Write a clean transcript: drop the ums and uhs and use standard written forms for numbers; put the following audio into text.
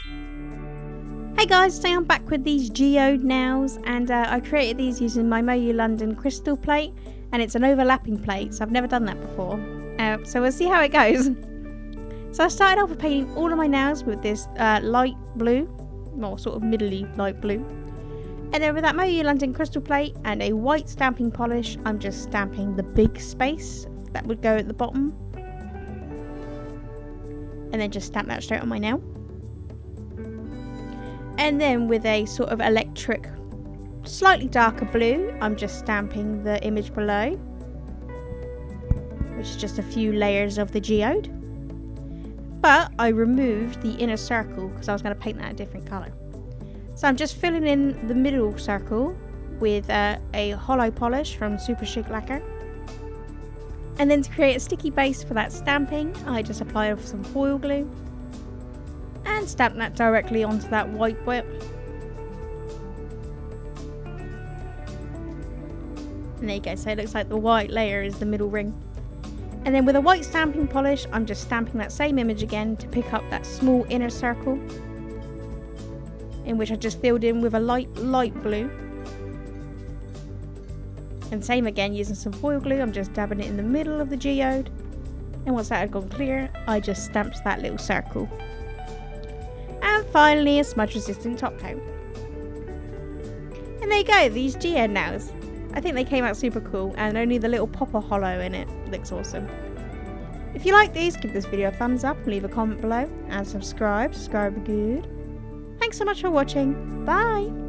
Hey guys, today I'm back with these Geode Nails, and I created these using my Moyou London Crystal plate, and it's an overlapping plate, so I've never done that before. So we'll see how it goes. So I started off with painting all of my nails with this light blue, or sort of middly light blue. And then with that Moyou London Crystal plate and a white stamping polish, I'm just stamping the big space that would go at the bottom. And then just stamp that straight on my nail. And then with a sort of electric, slightly darker blue, I'm just stamping the image below, which is just a few layers of the geode. But I removed the inner circle because I was going to paint that a different colour. So I'm just filling in the middle circle with a hollow polish from Super Chic Lacquer. And then to create a sticky base for that stamping, I just applied some foil glue and stamp that directly onto that white bit. And there you go, so it looks like the white layer is the middle ring. And then with a white stamping polish, I'm just stamping that same image again to pick up that small inner circle, in which I just filled in with a light blue. And same again, using some foil glue, I'm just dabbing it in the middle of the geode. And once that had gone clear, I just stamped that little circle. And finally, a smudge resistant top coat. And there you go, these Geode Nails. I think they came out super cool, and only the little popper hollow in it looks awesome. If you like these, give this video a thumbs up, leave a comment below, and subscribe. Subscribe good. Thanks so much for watching. Bye!